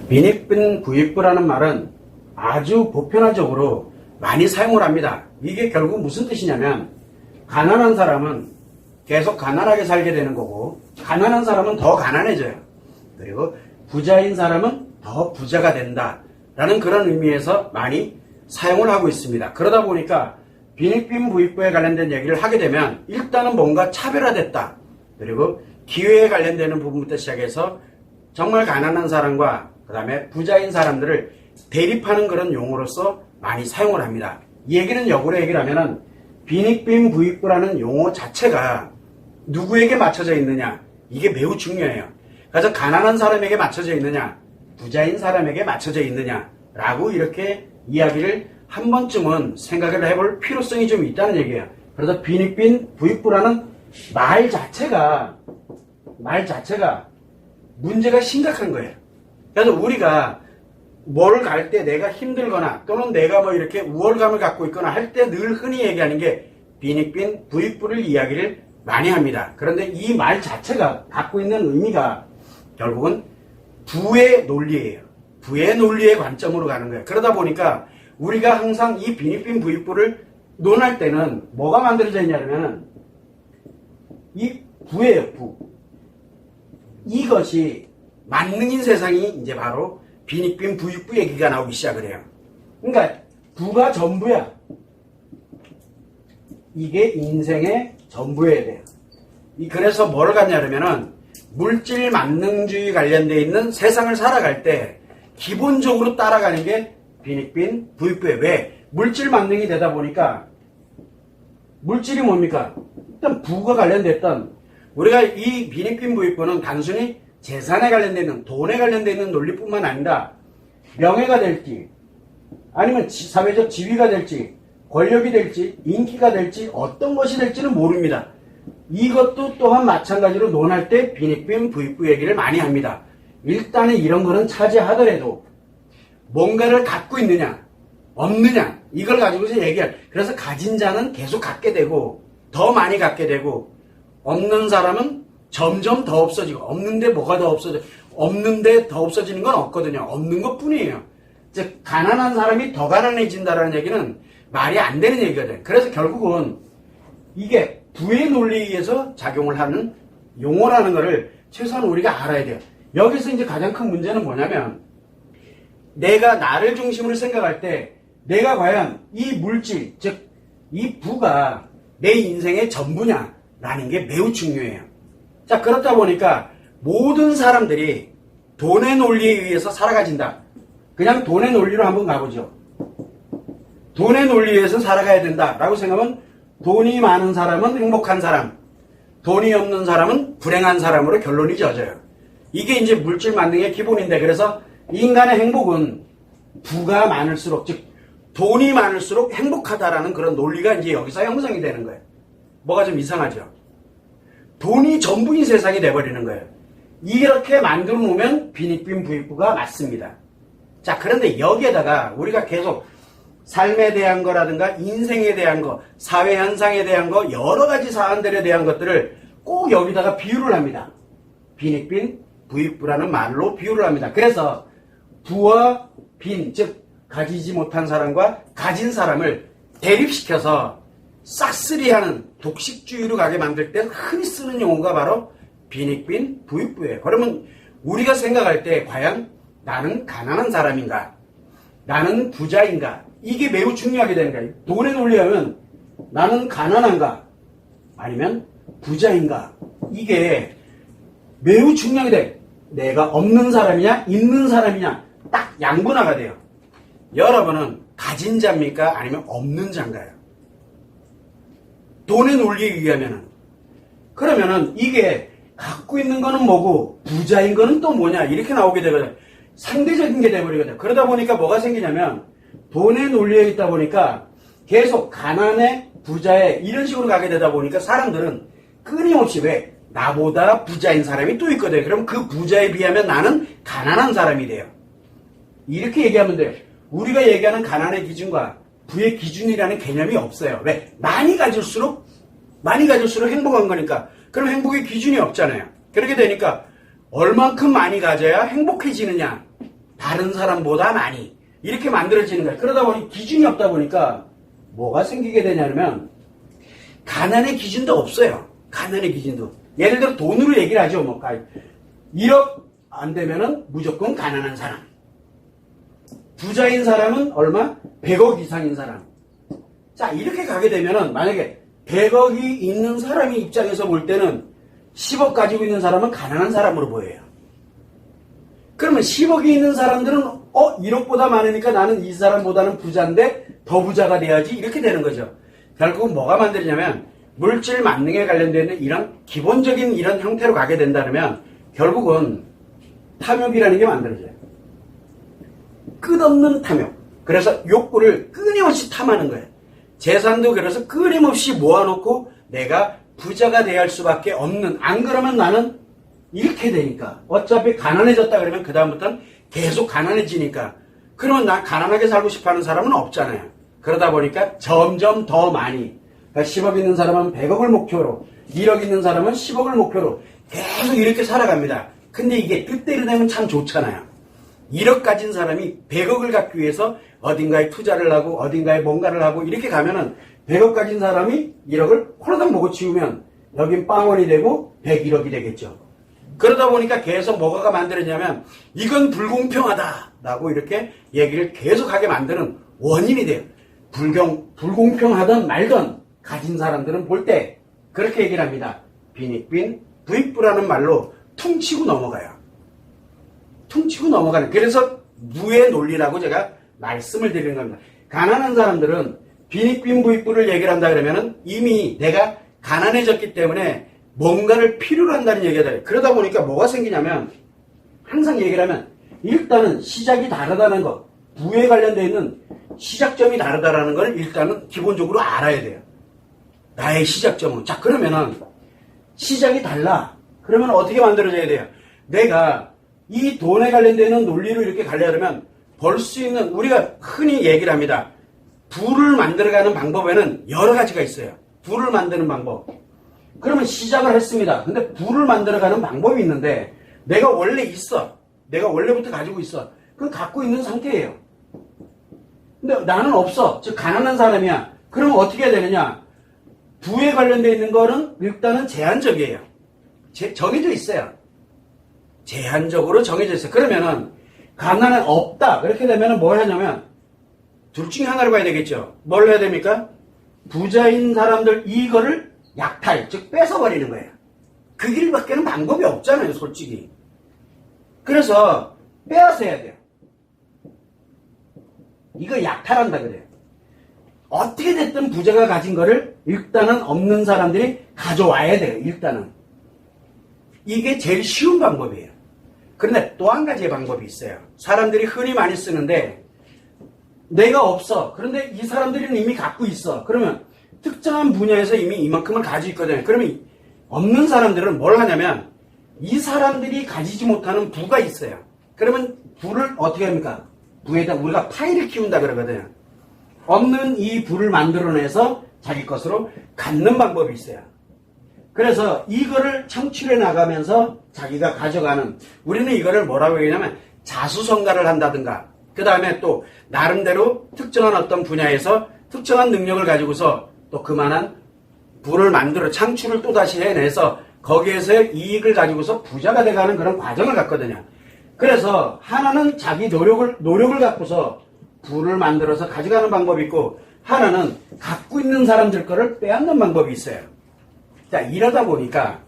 빈익빈 부익부라는 말은 아주 보편화적으로 많이 사용을 합니다. 이게 결국 무슨 뜻이냐면 가난한 사람은 계속 가난하게 살게 되는 거고 가난한 사람은 더 가난해져요. 그리고 부자인 사람은 더 부자가 된다 라는 그런 의미에서 많이 사용을 하고 있습니다. 그러다 보니까 빈익빈 부익부에 관련된 얘기를 하게 되면 일단은 뭔가 차별화됐다. 그리고 기회에 관련되는 부분부터 시작해서 정말 가난한 사람과 그 다음에 부자인 사람들을 대립하는 그런 용어로서 많이 사용을 합니다. 이 얘기는 역으로 얘기를 하면은 빈익빈 부익부라는 용어 자체가 누구에게 맞춰져 있느냐 이게 매우 중요해요. 그래서 가난한 사람에게 맞춰져 있느냐 부자인 사람에게 맞춰져 있느냐 라고 이렇게 이야기를 한 번쯤은 생각을 해볼 필요성이 좀 있다는 얘기예요. 그래서 빈익빈 부익부라는 말 자체가 문제가 심각한 거예요. 그래서 우리가 뭘 갈 때 내가 힘들거나 또는 내가 뭐 이렇게 우월감을 갖고 있거나 할 때 늘 흔히 얘기하는 게 빈익빈 부익부를 이야기를 많이 합니다. 그런데 이 말 자체가 갖고 있는 의미가 결국은 부의 논리예요. 부의 논리의 관점으로 가는 거예요. 그러다 보니까 우리가 항상 이 빈익빈 부익부를 논할 때는 뭐가 만들어져 있냐면 이 부예요. 부. 이것이 만능인 세상이 이제 바로 빈익빈 부익부 얘기가 나오기 시작을 해요. 그러니까 부가 전부야. 이게 인생의 전부여야 돼요. 그래서 뭘 갖냐면은 물질 만능주의 관련되어 있는 세상을 살아갈 때 기본적으로 따라가는 게 빈익빈 부익부예요. 왜? 물질 만능이 되다 보니까 물질이 뭡니까? 일단 부가 관련됐던 우리가 이 빈익빈 부익부는 단순히 재산에 관련되어 있는 돈에 관련되어 있는 논리뿐만 아니라 명예가 될지 아니면 사회적 지위가 될지 권력이 될지 인기가 될지 어떤 것이 될지는 모릅니다. 이것도 또한 마찬가지로 논할 때 빈익빈 부익부 얘기를 많이 합니다. 일단은 이런 거는 차지하더라도 뭔가를 갖고 있느냐 없느냐 이걸 가지고서 얘기할. 그래서 가진 자는 계속 갖게 되고 더 많이 갖게 되고 없는 사람은 점점 더 없어지고 없는데 뭐가 더 없어져? 없는데 더 없어지는 건 없거든요. 없는 것뿐이에요. 즉 가난한 사람이 더 가난해진다라는 얘기는 말이 안 되는 얘기거든요. 그래서 결국은 이게 부의 논리에 의해서 작용을 하는 용어라는 것을 최소한 우리가 알아야 돼요. 여기서 이제 가장 큰 문제는 뭐냐면 내가 나를 중심으로 생각할 때 내가 과연 이 물질, 즉 이 부가 내 인생의 전부냐라는 게 매우 중요해요. 자, 그렇다 보니까 모든 사람들이 돈의 논리에 의해서 살아가진다. 그냥 돈의 논리로 한번 가보죠. 돈의 논리에 의해서 살아가야 된다라고 생각하면 돈이 많은 사람은 행복한 사람, 돈이 없는 사람은 불행한 사람으로 결론이 져져요. 이게 이제 물질 만능의 기본인데 그래서 인간의 행복은 부가 많을수록 즉 돈이 많을수록 행복하다라는 그런 논리가 이제 여기서 형성이 되는 거예요. 뭐가 좀 이상하죠? 돈이 전부인 세상이 돼버리는 거예요. 이렇게 만들어 놓으면 빈익빈 부익부가 맞습니다. 자, 그런데 여기에다가 우리가 계속 삶에 대한 거라든가 인생에 대한 거, 사회 현상에 대한 거, 여러 가지 사안들에 대한 것들을 꼭 여기다가 비유를 합니다. 빈익빈 부익부라는 말로 비유를 합니다. 그래서 부와 빈, 즉 가지지 못한 사람과 가진 사람을 대립시켜서 싹쓸이하는 독식주의로 가게 만들 때 흔히 쓰는 용어가 바로 빈익빈 부익부예요. 그러면 우리가 생각할 때 과연 나는 가난한 사람인가? 나는 부자인가? 이게 매우 중요하게 되는 거예요. 돈의 논리하면 나는 가난한가? 아니면 부자인가? 이게 매우 중요하게 돼요. 내가 없는 사람이냐? 있는 사람이냐? 딱 양분화가 돼요. 여러분은 가진 자입니까? 아니면 없는 자인가요? 돈의 논리에 의하면은. 그러면은 이게 갖고 있는 거는 뭐고 부자인 거는 또 뭐냐? 이렇게 나오게 되거든요. 상대적인 게 돼버리거든요. 그러다 보니까 뭐가 생기냐면 돈의 논리에 있다 보니까 계속 가난해 부자에 이런 식으로 가게 되다 보니까 사람들은 끊임없이 왜? 나보다 부자인 사람이 또 있거든요. 그럼 그 부자에 비하면 나는 가난한 사람이 돼요. 이렇게 얘기하면 돼요. 우리가 얘기하는 가난의 기준과 부의 기준이라는 개념이 없어요. 왜? 많이 가질수록 행복한 거니까. 그럼 행복의 기준이 없잖아요. 그렇게 되니까 얼만큼 많이 가져야 행복해지느냐? 다른 사람보다 많이 이렇게 만들어지는 거예요. 그러다 보니 기준이 없다 보니까 뭐가 생기게 되냐면 가난의 기준도 없어요. 가난의 기준도. 예를 들어 돈으로 얘기를 하죠. 뭐 1억 안 되면은 무조건 가난한 사람. 부자인 사람은 얼마? 100억 이상인 사람. 자, 이렇게 가게 되면은 만약에 100억이 있는 사람의 입장에서 볼 때는 10억 가지고 있는 사람은 가난한 사람으로 보여요. 그러면 10억이 있는 사람들은 1억보다 많으니까 나는 이 사람보다는 부자인데 더 부자가 돼야지 이렇게 되는 거죠. 결국은 뭐가 만들냐면 물질 만능에 관련된 이런 기본적인 이런 형태로 가게 된다면 결국은 탐욕이라는 게 만들어져요. 끝없는 탐욕. 그래서 욕구를 끊임없이 탐하는 거예요. 재산도 그래서 끊임없이 모아놓고 내가 부자가 돼야 할 수밖에 없는, 안 그러면 나는 이렇게 되니까. 어차피 가난해졌다 그러면 그 다음부터는 계속 가난해지니까. 그러면 나 가난하게 살고 싶어하는 사람은 없잖아요. 그러다 보니까 점점 더 많이, 그러니까 10억 있는 사람은 100억을 목표로, 1억 있는 사람은 10억을 목표로 계속 이렇게 살아갑니다. 근데 이게 뜻대로 되면 참 좋잖아요. 1억 가진 사람이 100억을 갖기 위해서 어딘가에 투자를 하고 어딘가에 뭔가를 하고 이렇게 가면은 100억 가진 사람이 1억을 홀라당 먹어 치우면 여긴 빵원이 되고 101억이 되겠죠. 그러다 보니까 계속 뭐가 만들어지냐면 이건 불공평하다라고 이렇게 얘기를 계속하게 만드는 원인이 돼요. 불공평하던 말던 가진 사람들은 볼 때 그렇게 얘기를 합니다. 빈익빈 부익부라는 말로 퉁치고 넘어가요. 퉁치고 넘어가는. 그래서 무의 논리라고 제가 말씀을 드리는 겁니다. 가난한 사람들은 빈익빈 부익부를 얘기를 한다 그러면은 이미 내가 가난해졌기 때문에 뭔가를 필요로 한다는 얘기가 돼요. 그러다 보니까 뭐가 생기냐면 항상 얘기를 하면 일단은 시작이 다르다는 것, 부에 관련되어 있는 시작점이 다르다라는 걸 일단은 기본적으로 알아야 돼요. 나의 시작점은. 자, 그러면은 시작이 달라. 그러면 어떻게 만들어져야 돼요? 내가 이 돈에 관련되는 논리로 이렇게 가려면 벌 수 있는, 우리가 흔히 얘기를 합니다. 부를 만들어가는 방법에는 여러 가지가 있어요. 부를 만드는 방법. 그러면 시작을 했습니다. 근데 부를 만들어가는 방법이 있는데 내가 원래 있어. 내가 원래부터 가지고 있어. 그건 갖고 있는 상태예요. 근데 나는 없어. 즉 가난한 사람이야. 그러면 어떻게 해야 되느냐? 부에 관련되어 있는 거는 일단은 제한적이에요. 정해져 있어요. 제한적으로 정해져 있어요. 그러면은 가난은 없다. 그렇게 되면은 뭘 하냐면 둘 중에 하나를 봐야 되겠죠. 뭘 해야 됩니까? 부자인 사람들 이거를 약탈, 즉 뺏어버리는 거예요. 그 길밖에는 방법이 없잖아요, 솔직히. 그래서 빼앗아야 돼요. 이거 약탈한다 그래요. 어떻게 됐든 부자가 가진 거를 일단은 없는 사람들이 가져와야 돼요. 일단은. 이게 제일 쉬운 방법이에요. 그런데 또 한 가지의 방법이 있어요. 사람들이 흔히 많이 쓰는데 내가 없어. 그런데 이 사람들은 이미 갖고 있어. 그러면 특정한 분야에서 이미 이만큼을 가지고 있거든요. 그러면 없는 사람들은 뭘 하냐면 이 사람들이 가지지 못하는 부가 있어요. 그러면 부를 어떻게 합니까? 부에다 우리가 파이를 키운다 그러거든요. 없는 이 부를 만들어내서 자기 것으로 갖는 방법이 있어요. 그래서 이거를 창출해 나가면서 자기가 가져가는, 우리는 이거를 뭐라고 얘기하냐면 자수성가를 한다든가, 그 다음에 또 나름대로 특정한 어떤 분야에서 특정한 능력을 가지고서 또 그만한 부를 만들어 창출을 또다시 해내서 거기에서의 이익을 가지고서 부자가 돼가는 그런 과정을 갖거든요. 그래서 하나는 자기 노력을 갖고서 부를 만들어서 가져가는 방법이 있고, 하나는 갖고 있는 사람들 거를 빼앗는 방법이 있어요. 자, 이러다 보니까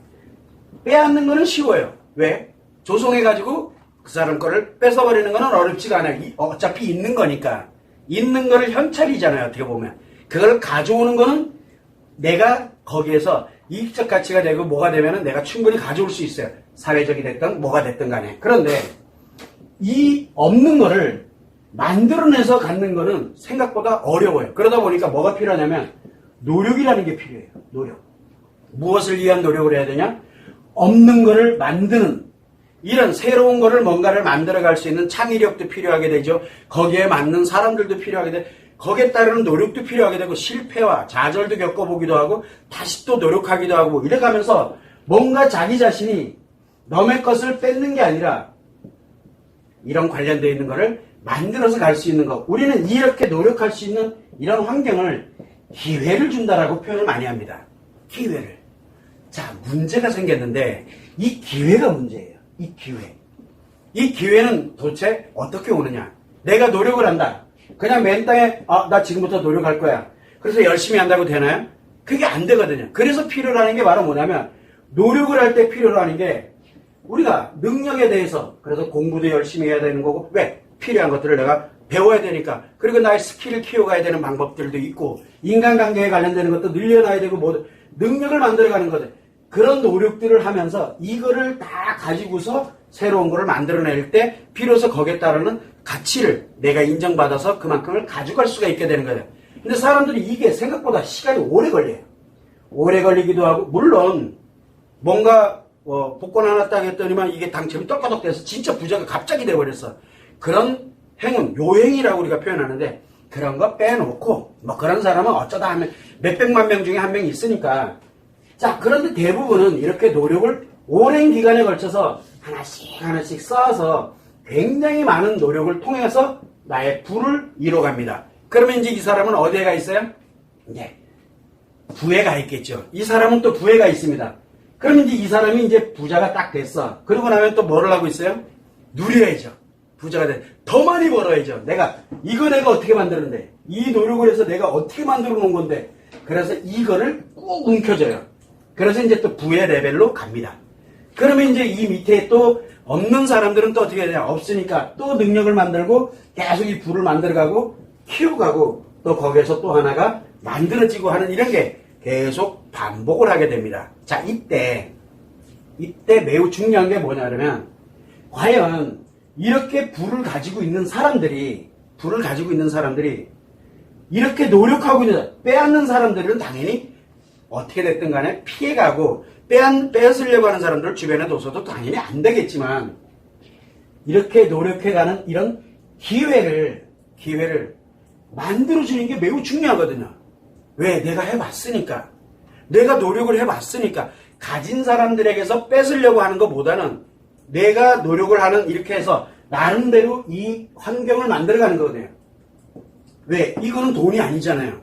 빼앗는 거는 쉬워요. 왜? 조성해가지고 그 사람 거를 뺏어버리는 거는 어렵지가 않아요. 어차피 있는 거니까. 있는 거를 현찰이잖아요, 어떻게 보면. 그걸 가져오는 거는 내가 거기에서 이익적 가치가 되고 뭐가 되면은 내가 충분히 가져올 수 있어요. 사회적이 됐든 뭐가 됐든 간에. 그런데 이 없는 거를 만들어내서 갖는 거는 생각보다 어려워요. 그러다 보니까 뭐가 필요하냐면 노력이라는 게 필요해요. 노력. 무엇을 위한 노력을 해야 되냐? 없는 거를 만드는, 이런 새로운 거를 뭔가를 만들어갈 수 있는 창의력도 필요하게 되죠. 거기에 맞는 사람들도 필요하게 돼. 거기에 따르는 노력도 필요하게 되고 실패와 좌절도 겪어보기도 하고 다시 또 노력하기도 하고 이래가면서 뭔가 자기 자신이 남의 것을 뺏는 게 아니라 이런 관련되어 있는 거를 만들어서 갈 수 있는 거. 우리는 이렇게 노력할 수 있는 이런 환경을 기회를 준다라고 표현을 많이 합니다. 기회를. 자, 문제가 생겼는데 이 기회가 문제예요. 이 기회. 이 기회는 도대체 어떻게 오느냐. 내가 노력을 한다. 그냥 맨 땅에 나 지금부터 노력할 거야. 그래서 열심히 한다고 되나요? 그게 안 되거든요. 그래서 필요로 하는 게 바로 뭐냐면 노력을 할 때 필요로 하는 게 우리가 능력에 대해서 그래서 공부도 열심히 해야 되는 거고 왜? 필요한 것들을 내가 배워야 되니까 그리고 나의 스킬을 키워가야 되는 방법들도 있고 인간관계에 관련되는 것도 늘려놔야 되고 뭐 능력을 만들어가는 거죠. 그런 노력들을 하면서 이거를 다 가지고서 새로운 거를 만들어낼 때 비로소 거기에 따르는 가치를 내가 인정받아서 그만큼을 가져갈 수가 있게 되는 거예요. 근데 사람들이 이게 생각보다 시간이 오래 걸려요. 오래 걸리기도 하고 물론 뭔가 복권 하나 딱 했더니만 이게 당첨이 떡가덕 돼서 진짜 부자가 갑자기 돼버렸어. 그런 행운, 요행이라고 우리가 표현하는데 그런 거 빼놓고 뭐 그런 사람은 어쩌다 하면 몇백만 명 중에 한 명 있으니까 자 그런데 대부분은 이렇게 노력을 오랜 기간에 걸쳐서 하나씩 쌓아서 굉장히 많은 노력을 통해서 나의 부를 이뤄갑니다. 그러면 이제 이 사람은 어디에 가 있어요? 이제 부에 가 있겠죠. 이 사람은 또 부에 가 있습니다. 그러면 이제 이 사람이 이제 부자가 딱 됐어. 그러고 나면 또 뭐를 하고 있어요? 누려야죠. 부자가 돼. 더 많이 벌어야죠. 내가 어떻게 만드는데 이 노력을 해서 내가 어떻게 만들어 놓은 건데 그래서 이거를 꾹 움켜줘요. 그래서 이제 또 부의 레벨로 갑니다. 그러면 이제 이 밑에 또 없는 사람들은 또 어떻게 되냐? 없으니까 또 능력을 만들고 계속 이 부를 만들어가고 키워가고 또 거기에서 또 하나가 만들어지고 하는 이런 게 계속 반복을 하게 됩니다. 자, 이때 매우 중요한 게 뭐냐면 과연 이렇게 부를 가지고 있는 사람들이 이렇게 노력하고 있는 빼앗는 사람들은 당연히 어떻게 됐든 간에 피해가고 뺏으려고 하는 사람들 주변에 둬서도 당연히 안 되겠지만 이렇게 노력해가는 이런 기회를 만들어주는 게 매우 중요하거든요. 왜? 내가 해봤으니까. 내가 노력을 해봤으니까. 가진 사람들에게서 뺏으려고 하는 것보다는 내가 노력을 하는 이렇게 해서 나름대로 이 환경을 만들어가는 거거든요. 왜? 이거는 돈이 아니잖아요.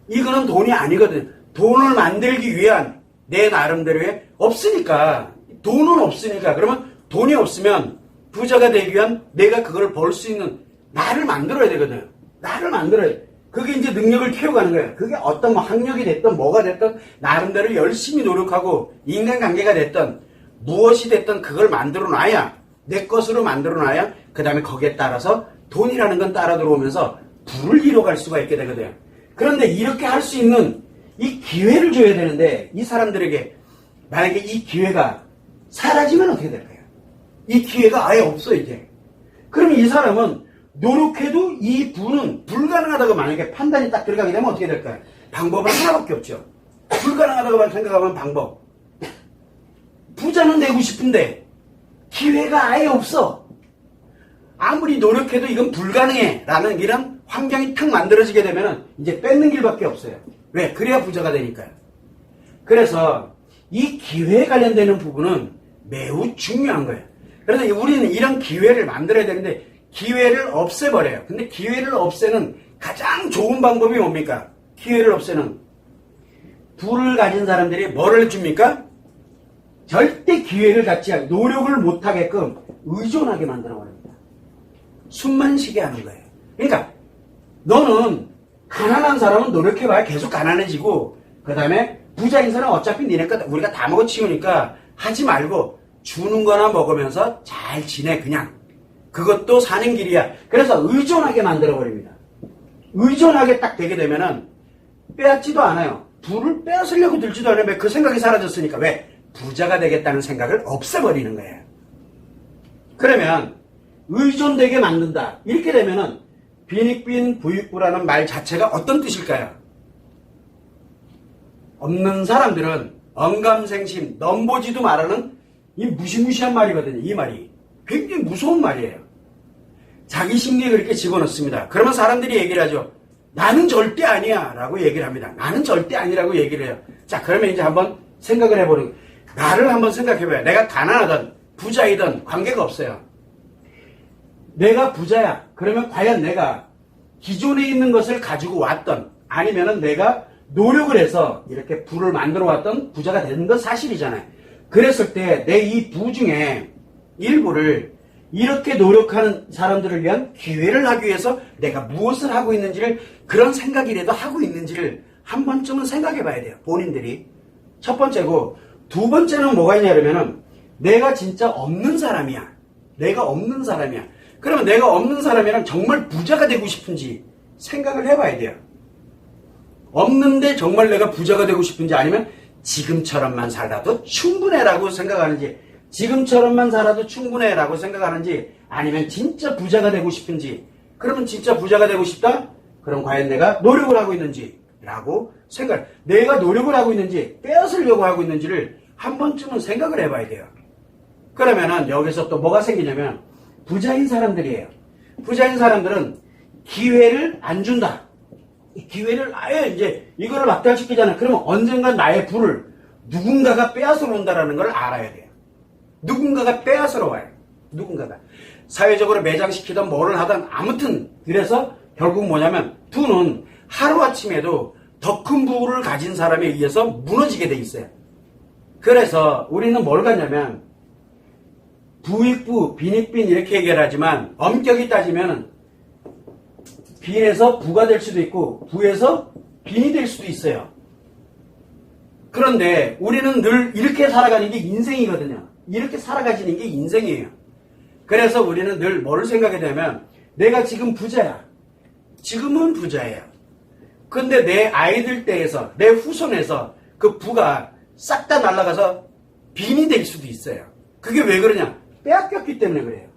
이거는 돈이 아니거든. 돈을 만들기 위한 내 나름대로의 없으니까. 돈은 없으니까. 그러면 돈이 없으면 부자가 되기 위한 내가 그걸 벌 수 있는 나를 만들어야 되거든요. 나를 만들어야 돼. 그게 이제 능력을 키워가는 거예요. 그게 어떤 뭐 학력이 됐든 뭐가 됐든 나름대로 열심히 노력하고 인간관계가 됐든 무엇이 됐든 그걸 만들어 놔야 내 것으로 만들어 놔야 그 다음에 거기에 따라서 돈이라는 건 따라 들어오면서 부를 이뤄갈 수가 있게 되거든요. 그런데 이렇게 할 수 있는 이 기회를 줘야 되는데 이 사람들에게 만약에 이 기회가 사라지면 어떻게 될까요? 이 기회가 아예 없어 이제. 그러면 이 사람은 노력해도 이 부는 불가능하다고 만약에 판단이 딱 들어가게 되면 어떻게 될까요? 방법은 하나밖에 없죠. 불가능하다고 생각하면 방법. 부자는 되고 싶은데 기회가 아예 없어. 아무리 노력해도 이건 불가능해 라는 이런 환경이 탁 만들어지게 되면 이제 뺏는 길밖에 없어요. 왜? 그래야 부자가 되니까요. 그래서 이 기회에 관련되는 부분은 매우 중요한 거예요. 그래서 우리는 이런 기회를 만들어야 되는데 기회를 없애버려요. 근데 기회를 없애는 가장 좋은 방법이 뭡니까? 기회를 없애는 부를 가진 사람들이 뭐를 해줍니까? 절대 기회를 갖지 않고 노력을 못하게끔 의존하게 만들어버립니다. 숨만 쉬게 하는 거예요. 그러니까 너는 가난한 사람은 노력해봐야 계속 가난해지고 그 다음에 부자인 사람은 어차피 니네 거 우리가 다 먹어치우니까 하지 말고 주는 거나 먹으면서 잘 지내 그냥. 그것도 사는 길이야. 그래서 의존하게 만들어버립니다. 의존하게 딱 되게 되면은 빼앗지도 않아요. 부를 빼앗으려고 들지도 않아요. 왜? 그 생각이 사라졌으니까. 왜? 부자가 되겠다는 생각을 없애버리는 거예요. 그러면 의존되게 만든다. 이렇게 되면은 빈익빈 부익부라는 말 자체가 어떤 뜻일까요? 없는 사람들은 언감생심, 넘보지도 말하는 이 무시무시한 말이거든요. 이 말이. 굉장히 무서운 말이에요. 자기 심리에 그렇게 집어넣습니다. 그러면 사람들이 얘기를 하죠. 나는 절대 아니야 라고 얘기를 합니다. 나는 절대 아니라고 얘기를 해요. 자, 그러면 이제 한번 생각을 해보는 거예요. 나를 한번 생각해봐요. 내가 가난하든 부자이든 관계가 없어요. 내가 부자야. 그러면 과연 내가 기존에 있는 것을 가지고 왔던, 아니면은 내가 노력을 해서 이렇게 부를 만들어 왔던 부자가 되는 건 사실이잖아요. 그랬을 때 내 이 부 중에 일부를 이렇게 노력하는 사람들을 위한 기회를 하기 위해서 내가 무엇을 하고 있는지를, 그런 생각이라도 하고 있는지를 한 번쯤은 생각해 봐야 돼요. 본인들이. 첫 번째고, 두 번째는 뭐가 있냐 그러면은 내가 진짜 없는 사람이야. 내가 없는 사람이야. 그러면 내가 없는 사람이랑 정말 부자가 되고 싶은지 생각을 해봐야 돼요. 없는데 정말 내가 부자가 되고 싶은지, 아니면 지금처럼만 살아도 충분해라고 생각하는지, 지금처럼만 살아도 충분해라고 생각하는지, 아니면 진짜 부자가 되고 싶은지. 그러면 진짜 부자가 되고 싶다? 그럼 과연 내가 노력을 하고 있는지 라고 생각, 내가 노력을 하고 있는지 빼앗으려고 하고 있는지를 한 번쯤은 생각을 해봐야 돼요. 그러면은 여기서 또 뭐가 생기냐면, 부자인 사람들이에요. 부자인 사람들은 기회를 안 준다. 기회를 아예 이제 이거를 막달시키잖아. 그러면 언젠간 나의 부를 누군가가 빼앗으러 온다라는 걸 알아야 돼요. 누군가가 빼앗으러 와요. 누군가가. 사회적으로 매장시키던 뭐를 하던, 아무튼 그래서 결국 뭐냐면 부는 하루아침에도 더 큰 부를 가진 사람에 의해서 무너지게 돼 있어요. 그래서 우리는 뭘 갖냐면 부익부, 빈익빈 이렇게 얘기를 하지만 엄격히 따지면 빈에서 부가 될 수도 있고 부에서 빈이 될 수도 있어요. 그런데 우리는 늘 이렇게 살아가는 게 인생이거든요. 이렇게 살아가시는 게 인생이에요. 그래서 우리는 늘 뭐를 생각해야 되냐면, 내가 지금 부자야. 지금은 부자예요. 근데 내 아이들 때에서, 내 후손에서 그 부가 싹 다 날아가서 빈이 될 수도 있어요. 그게 왜 그러냐? 빼앗겼기 때문에 그래요.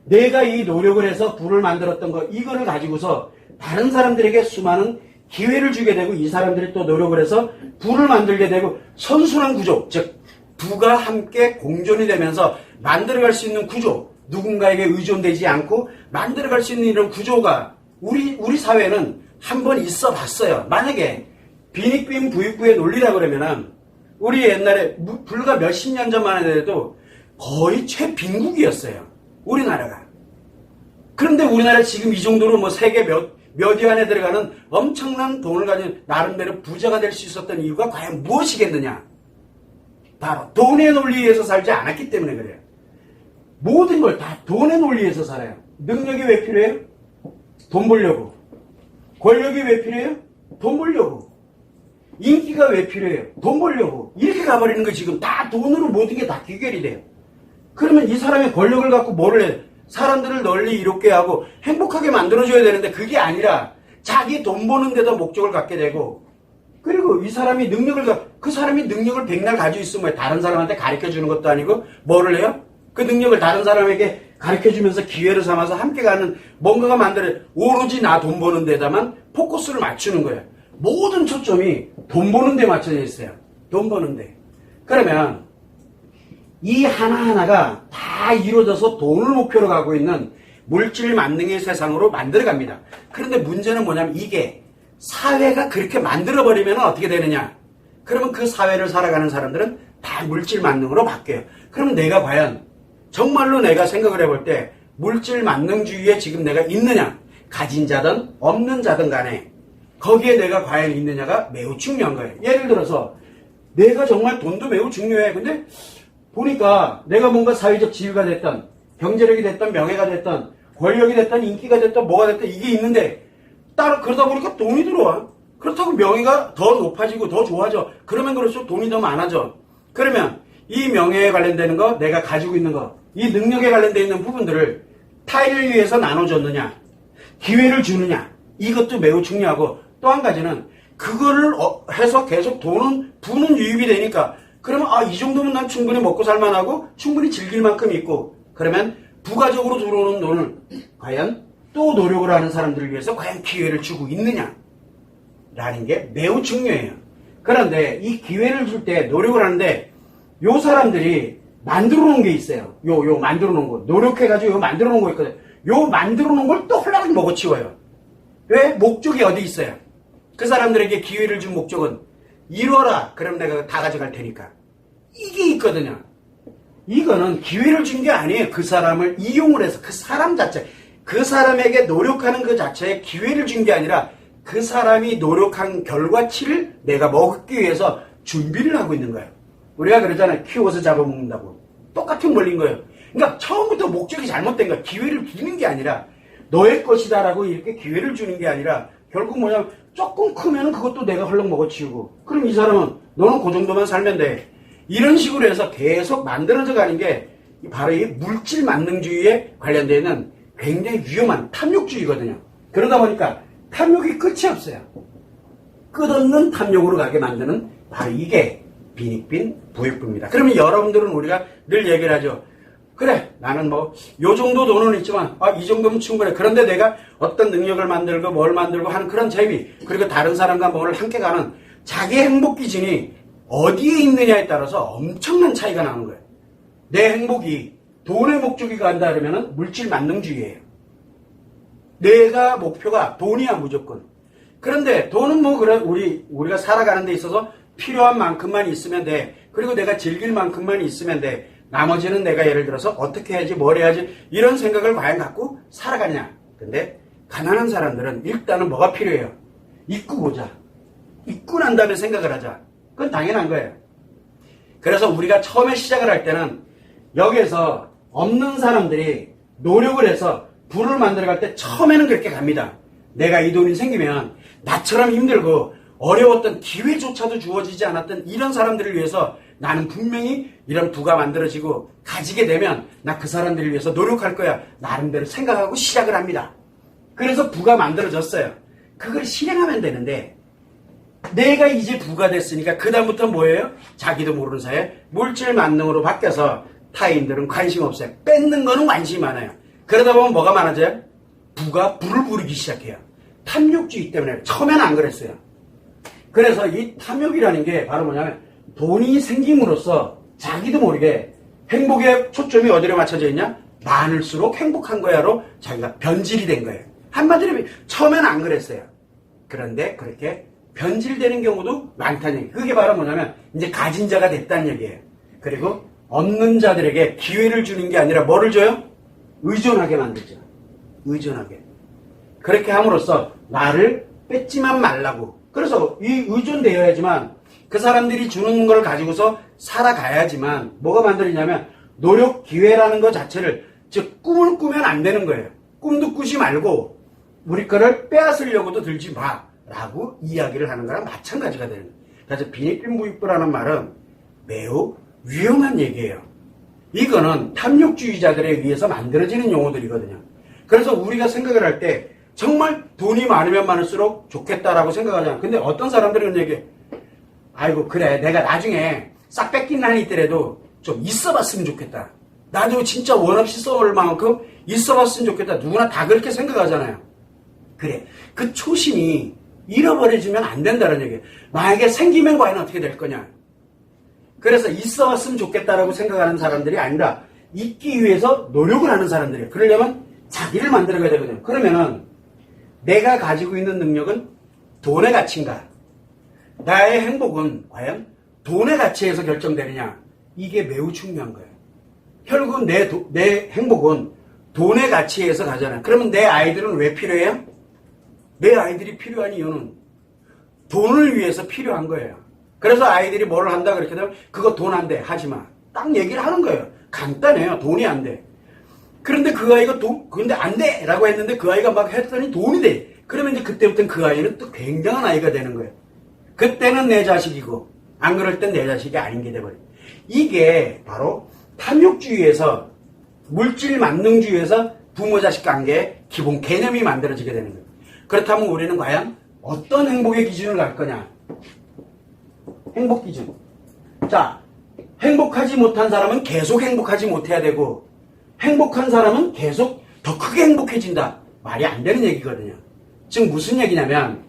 내가 이 노력을 해서 부를 만들었던 거, 이거를 가지고서 다른 사람들에게 수많은 기회를 주게 되고, 이 사람들이 또 노력을 해서 부를 만들게 되고, 선순환 구조, 즉 부가 함께 공존이 되면서 만들어갈 수 있는 구조, 누군가에게 의존되지 않고 만들어갈 수 있는 이런 구조가 우리 사회는 한번 있어 봤어요. 만약에 빈익빈 부익부의 논리라 그러면은 우리 옛날에 불과 몇십 년 전만 해도 거의 최빈국이었어요. 우리나라가. 그런데 우리나라 지금 이 정도로 뭐 세계 몇 위 안에 들어가는 엄청난 돈을 가진 나름대로 부자가 될 수 있었던 이유가 과연 무엇이겠느냐? 바로 돈의 논리에서 살지 않았기 때문에 그래요. 모든 걸 다 돈의 논리에서 살아요. 능력이 왜 필요해요? 돈 벌려고. 권력이 왜 필요해요? 돈 벌려고. 인기가 왜 필요해요? 돈 벌려고. 이렇게 가버리는 거 지금 다 돈으로 모든 게 다 귀결이 돼요. 그러면 이 사람의 권력을 갖고 뭐를 해? 사람들을 널리 이롭게 하고 행복하게 만들어줘야 되는데 그게 아니라 자기 돈 버는 데다 목적을 갖게 되고, 그리고 이 사람이 그 사람이 능력을 백날 가지고 있으면 다른 사람한테 가르쳐 주는 것도 아니고 뭐를 해요? 그 능력을 다른 사람에게 가르쳐 주면서 기회를 삼아서 함께 가는 뭔가가 만들어, 오로지 나 돈 버는 데다만 포커스를 맞추는 거예요. 모든 초점이 돈 버는 데 맞춰져 있어요. 돈 버는 데. 그러면 이 하나하나가 다 이루어져서 돈을 목표로 가고 있는 물질 만능의 세상으로 만들어갑니다. 그런데 문제는 뭐냐면, 이게 사회가 그렇게 만들어버리면 어떻게 되느냐? 그러면 그 사회를 살아가는 사람들은 다 물질 만능으로 바뀌어요. 그럼 내가 과연 정말로 내가 생각을 해볼 때 물질 만능주의에 지금 내가 있느냐? 가진 자든 없는 자든 간에 거기에 내가 과연 있느냐가 매우 중요한 거예요. 예를 들어서 내가 정말 돈도 매우 중요해. 근데 보니까 내가 뭔가 사회적 지위가 됐던, 경제력이 됐던, 명예가 됐던, 권력이 됐던, 인기가 됐던, 뭐가 됐던 이게 있는데 그러다 보니까 돈이 들어와. 그렇다고 명예가 더 높아지고 더 좋아져. 그러면 그럴수록 돈이 더 많아져. 그러면 이 명예에 관련되는 거, 내가 가지고 있는 거, 이 능력에 관련되어 있는 부분들을 타인을 위해서 나눠줬느냐, 기회를 주느냐, 이것도 매우 중요하고, 또 한 가지는 그거를 해서 계속 부는 유입이 되니까, 그러면 이 정도면 난 충분히 먹고 살만하고 충분히 즐길 만큼 있고, 그러면 부가적으로 들어오는 돈을 과연 또 노력을 하는 사람들을 위해서 과연 기회를 주고 있느냐 라는 게 매우 중요해요. 그런데 이 기회를 줄 때 노력을 하는데, 요 사람들이 만들어 놓은 게 있어요. 요 만들어 놓은 거. 노력해가지고 요 만들어 놓은 거 있거든. 요 만들어 놓은 걸 또 홀라하게 먹어치워요. 왜? 목적이 어디 있어요? 그 사람들에게 기회를 준 목적은 이뤄라. 그럼 내가 다 가져갈 테니까. 이게 있거든요. 이거는 기회를 준 게 아니에요. 그 사람을 이용을 해서 그 사람 자체, 그 사람에게 노력하는 그 자체에 기회를 준 게 아니라 그 사람이 노력한 결과치를 내가 먹기 위해서 준비를 하고 있는 거예요. 우리가 그러잖아요. 키워서 잡아먹는다고. 똑같은 원리인 거예요. 그러니까 처음부터 목적이 잘못된 거야. 기회를 주는 게 아니라 너의 것이다라고 이렇게 기회를 주는 게 아니라 결국 뭐냐면 조금 크면은 그것도 내가 헐렁 먹어치우고 그럼 이 사람은 너는 그 정도만 살면 돼. 이런 식으로 해서 계속 만들어져 가는 게 바로 이 물질 만능주의에 관련되어 있는 굉장히 위험한 탐욕주의거든요. 그러다 보니까 탐욕이 끝이 없어요. 끝없는 탐욕으로 가게 만드는 바로 이게 빈익빈 부익부입니다. 그러면 여러분들은 우리가 늘 얘기를 하죠. 그래, 나는 뭐 요 정도 돈은 있지만 이 정도면 충분해. 그런데 내가 어떤 능력을 만들고 뭘 만들고 하는 그런 재미, 그리고 다른 사람과 뭘 함께 가는 자기 행복 기준이 어디에 있느냐에 따라서 엄청난 차이가 나는 거예요. 내 행복이 돈의 목적이 간다 그러면 물질 만능주의예요. 내가 목표가 돈이야 무조건. 그런데 돈은 뭐 그래 우리가 살아가는 데 있어서 필요한 만큼만 있으면 돼. 그리고 내가 즐길 만큼만 있으면 돼. 나머지는 내가 예를 들어서 어떻게 해야지 뭘 해야지 이런 생각을 과연 갖고 살아가냐. 근데 가난한 사람들은 일단은 뭐가 필요해요? 잊고 보자. 잊고 난 다음에 생각을 하자. 그건 당연한 거예요. 그래서 우리가 처음에 시작을 할 때는 여기에서 없는 사람들이 노력을 해서 부를 만들어갈 때 처음에는 그렇게 갑니다. 내가 이 돈이 생기면 나처럼 힘들고 어려웠던 기회조차도 주어지지 않았던 이런 사람들을 위해서 나는 분명히 이런 부가 만들어지고 가지게 되면 나 그 사람들을 위해서 노력할 거야. 나름대로 생각하고 시작을 합니다. 그래서 부가 만들어졌어요. 그걸 실행하면 되는데 내가 이제 부가 됐으니까 그 다음부터 뭐예요? 자기도 모르는 사이에 물질 만능으로 바뀌어서 타인들은 관심 없어요. 뺏는 거는 관심이 많아요. 그러다 보면 뭐가 많아져요? 부가 부를 부리기 시작해요. 탐욕주의 때문에. 처음에는 안 그랬어요. 그래서 이 탐욕이라는 게 바로 뭐냐면 돈이 생김으로써 자기도 모르게 행복의 초점이 어디로 맞춰져 있냐? 많을수록 행복한 거야로 자기가 변질이 된 거예요. 한마디로 처음에는 안 그랬어요. 그런데 그렇게 변질되는 경우도 많다는 얘기. 그게 바로 뭐냐면 이제 가진 자가 됐다는 얘기예요. 그리고 없는 자들에게 기회를 주는 게 아니라 뭐를 줘요? 의존하게 만들죠. 의존하게. 그렇게 함으로써 나를 뺏지만 말라고. 그래서 이 의존되어야지만 그 사람들이 주는 걸 가지고서 살아가야지만 뭐가 만들어지냐면 노력 기회라는 것 자체를 즉 꿈을 꾸면 안 되는 거예요. 꿈도 꾸지 말고 우리 거를 빼앗으려고도 들지 마 라고 이야기를 하는 거랑 마찬가지가 되는 거예요. 그래서 빈익빈부익부라는 말은 매우 위험한 얘기예요. 이거는 탐욕주의자들에 의해서 만들어지는 용어들이거든요. 그래서 우리가 생각을 할 때 정말 돈이 많으면 많을수록 좋겠다라고 생각하잖아. 근데 어떤 사람들은 얘기해. 아이고 그래 내가 나중에 싹 뺏긴 한이 있더라도 좀 있어봤으면 좋겠다. 나도 진짜 원 없이 써올 만큼 있어봤으면 좋겠다. 누구나 다 그렇게 생각하잖아요. 그래 그 초심이 잃어버려지면 안 된다는 얘기예요. 만약에 생기면 과연 어떻게 될 거냐. 그래서 있어봤으면 좋겠다라고 생각하는 사람들이 아니라 있기 위해서 노력을 하는 사람들이에요. 그러려면 자기를 만들어가야 되거든요. 그러면은 내가 가지고 있는 능력은 돈의 가치인가? 나의 행복은 과연 돈의 가치에서 결정되느냐? 이게 매우 중요한 거예요. 결국은 내 행복은 돈의 가치에서 가잖아요. 그러면 내 아이들은 왜 필요해요? 내 아이들이 필요한 이유는 돈을 위해서 필요한 거예요. 그래서 아이들이 뭘 한다 그렇게 되면 그거 돈 안 돼. 하지 마. 딱 얘기를 하는 거예요. 간단해요. 돈이 안 돼. 그런데 그 아이가 근데 안 돼! 라고 했는데 그 아이가 막 했더니 돈이 돼. 그러면 이제 그때부터는 그 아이는 또 굉장한 아이가 되는 거예요. 그때는 내 자식이고, 안 그럴 땐 내 자식이 아닌 게 돼버려요. 이게 바로 탐욕주의에서, 물질 만능주의에서 부모 자식 관계의 기본 개념이 만들어지게 되는 거예요. 그렇다면 우리는 과연 어떤 행복의 기준을 갈 거냐? 행복 기준. 자, 행복하지 못한 사람은 계속 행복하지 못해야 되고, 행복한 사람은 계속 더 크게 행복해진다. 말이 안 되는 얘기거든요. 지금 무슨 얘기냐면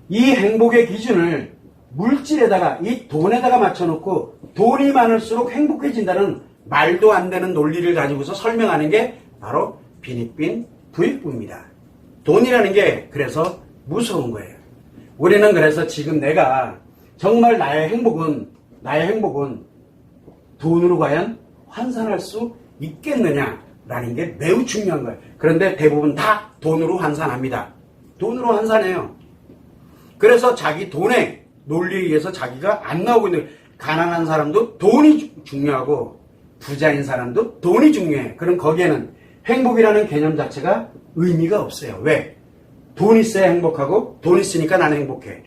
이 행복의 기준을 물질에다가 이 돈에다가 맞춰놓고 돈이 많을수록 행복해진다는 말도 안 되는 논리를 가지고서 설명하는 게 바로 빈익빈 부익부입니다. 돈이라는 게 그래서 무서운 거예요. 우리는 그래서 지금 내가 정말 나의 행복은 돈으로 과연 환산할 수 있겠느냐라는 게 매우 중요한 거예요. 그런데 대부분 다 돈으로 환산합니다. 돈으로 환산해요. 그래서 자기 돈의 논리에 의해서 자기가 안 나오고 있는, 가난한 사람도 돈이 중요하고 부자인 사람도 돈이 중요해. 그럼 거기에는 행복이라는 개념 자체가 의미가 없어요. 왜? 돈 있어야 행복하고 돈 있으니까 나는 행복해.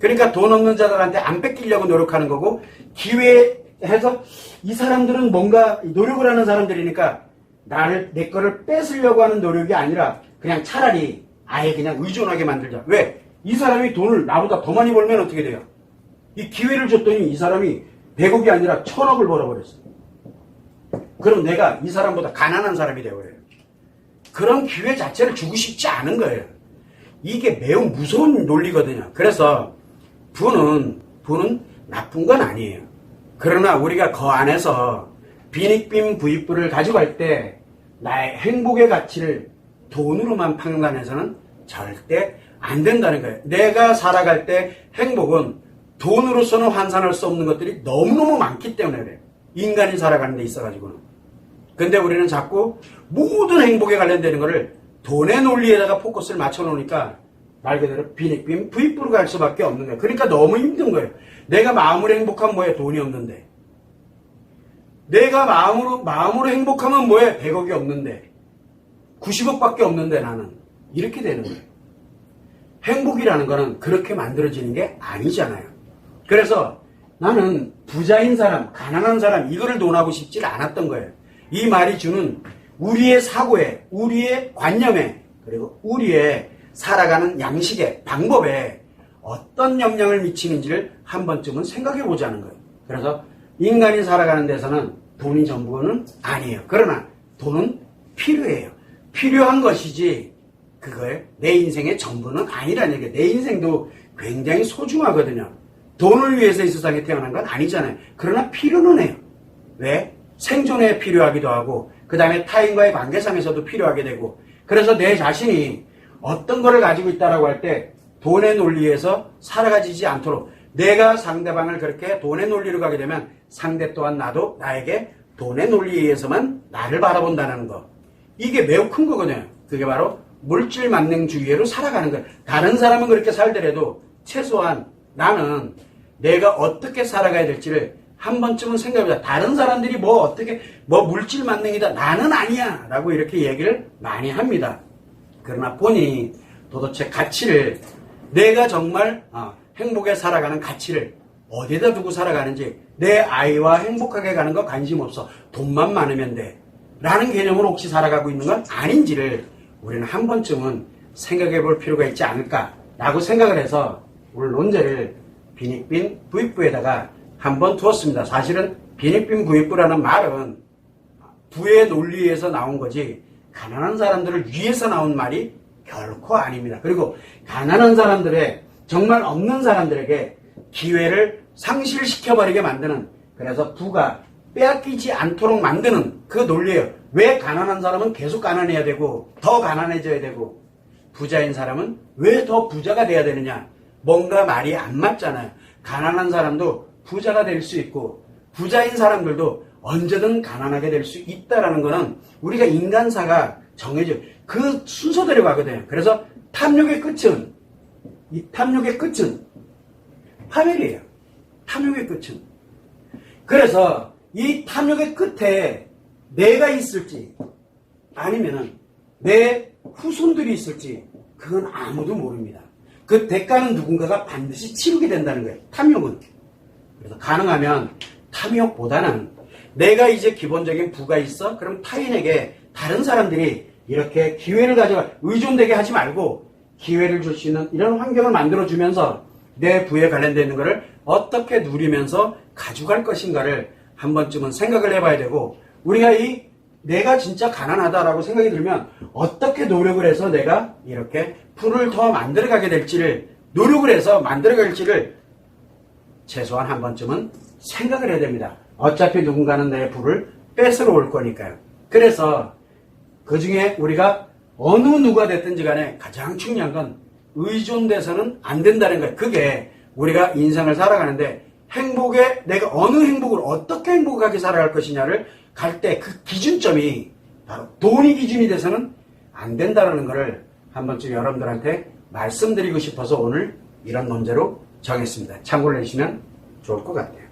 그러니까 돈 없는 자들한테 안 뺏기려고 노력하는 거고, 기회해서 이 사람들은 뭔가 노력을 하는 사람들이니까 내 거를 뺏으려고 하는 노력이 아니라 그냥 차라리 아예 그냥 의존하게 만들자. 왜? 이 사람이 돈을 나보다 더 많이 벌면 어떻게 돼요? 이 기회를 줬더니 이 사람이 100억이 아니라 1000억을 벌어버렸어. 그럼 내가 이 사람보다 가난한 사람이 되어버려요. 그런 기회 자체를 주고 싶지 않은 거예요. 이게 매우 무서운 논리거든요. 그래서 부는 나쁜 건 아니에요. 그러나 우리가 그 안에서 빈익빈 부익부를 가져갈 때 나의 행복의 가치를 돈으로만 판단해서는 절대 안 된다는 거예요. 내가 살아갈 때 행복은 돈으로서는 환산할 수 없는 것들이 너무너무 많기 때문에 그래요. 인간이 살아가는 데 있어가지고는. 근데 우리는 자꾸 모든 행복에 관련되는 거를 돈의 논리에다가 포커스를 맞춰놓으니까 말 그대로 빈익빈 부익부로 갈 수밖에 없는 거예요. 그러니까 너무 힘든 거예요. 내가 마음으로 행복하면 뭐해? 돈이 없는데. 내가 마음으로 행복하면 뭐해? 100억이 없는데. 90억밖에 없는데 나는. 이렇게 되는 거예요. 행복이라는 거는 그렇게 만들어지는 게 아니잖아요. 그래서 나는 부자인 사람, 가난한 사람 이거를 논하고 싶지 않았던 거예요. 이 말이 주는 우리의 사고에, 우리의 관념에, 그리고 우리의 살아가는 양식의 방법에 어떤 영향을 미치는지를 한 번쯤은 생각해 보자는 거예요. 그래서 인간이 살아가는 데서는 돈이 전부는 아니에요. 그러나 돈은 필요해요. 필요한 것이지 그거에 내 인생의 전부는 아니라는 얘기예요. 내 인생도 굉장히 소중하거든요. 돈을 위해서 이 세상에 태어난 건 아니잖아요. 그러나 필요는 해요. 왜? 생존에 필요하기도 하고 그 다음에 타인과의 관계상에서도 필요하게 되고, 그래서 내 자신이 어떤 거를 가지고 있다라고 할 때 돈의 논리에서 살아가지지 않도록, 내가 상대방을 그렇게 돈의 논리로 가게 되면 상대 또한 나도 나에게 돈의 논리에 의해서만 나를 바라본다는 거, 이게 매우 큰 거거든요. 그게 바로 물질 만능주의로 살아가는 거예요. 다른 사람은 그렇게 살더라도 최소한 나는 내가 어떻게 살아가야 될지를 한 번쯤은 생각해보자. 다른 사람들이 물질 만능이다, 나는 아니야 라고 이렇게 얘기를 많이 합니다. 그러나 본인이 도대체 가치를, 내가 정말 행복에 살아가는 가치를 어디에다 두고 살아가는지, 내 아이와 행복하게 가는 거 관심 없어, 돈만 많으면 돼 라는 개념으로 혹시 살아가고 있는 건 아닌지를 우리는 한 번쯤은 생각해 볼 필요가 있지 않을까 라고 생각을 해서 오늘 논제를 빈익빈 부익부에다가 한번 두었습니다. 사실은 빈익빈 부익부라는 말은 부의 논리에서 나온 거지 가난한 사람들을 위해서 나온 말이 결코 아닙니다. 그리고 가난한 사람들의, 정말 없는 사람들에게 기회를 상실시켜버리게 만드는, 그래서 부가 빼앗기지 않도록 만드는 그 논리예요. 왜 가난한 사람은 계속 가난해야 되고 더 가난해져야 되고 부자인 사람은 왜 더 부자가 돼야 되느냐? 뭔가 말이 안 맞잖아요. 가난한 사람도 부자가 될 수 있고 부자인 사람들도 언제든 가난하게 될 수 있다라는 거는 우리가 인간사가 정해져 그 순서대로 가거든요. 그래서 탐욕의 끝은 파멸이에요. 탐욕의 끝은. 그래서 이 탐욕의 끝에 내가 있을지 아니면은 내 후손들이 있을지 그건 아무도 모릅니다. 그 대가는 누군가가 반드시 치르게 된다는 거예요. 탐욕은. 그래서 가능하면 탐욕보다는 내가 이제 기본적인 부가 있어? 그럼 타인에게, 다른 사람들이 이렇게 기회를 가져가 의존되게 하지 말고 기회를 줄 수 있는 이런 환경을 만들어주면서 내 부에 관련되어 있는 것을 어떻게 누리면서 가져갈 것인가를 한 번쯤은 생각을 해봐야 되고, 우리가 내가 진짜 가난하다라고 생각이 들면 어떻게 노력을 해서 내가 이렇게 부를 더 만들어가게 될지를, 노력을 해서 만들어갈지를 최소한 한 번쯤은 생각을 해야 됩니다. 어차피 누군가는 내 부를 뺏으러 올 거니까요. 그래서 그 중에 우리가 어느 누가 됐든지 간에 가장 중요한 건 의존돼서는 안 된다는 거예요. 그게 우리가 인생을 살아가는데 내가 어느 행복을 어떻게 행복하게 살아갈 것이냐를 갈 때 그 기준점이 바로 돈이 기준이 돼서는 안 된다는 것을 한 번쯤 여러분들한테 말씀드리고 싶어서 오늘 이런 논제로 정했습니다. 참고를 해주시면 좋을 것 같아요.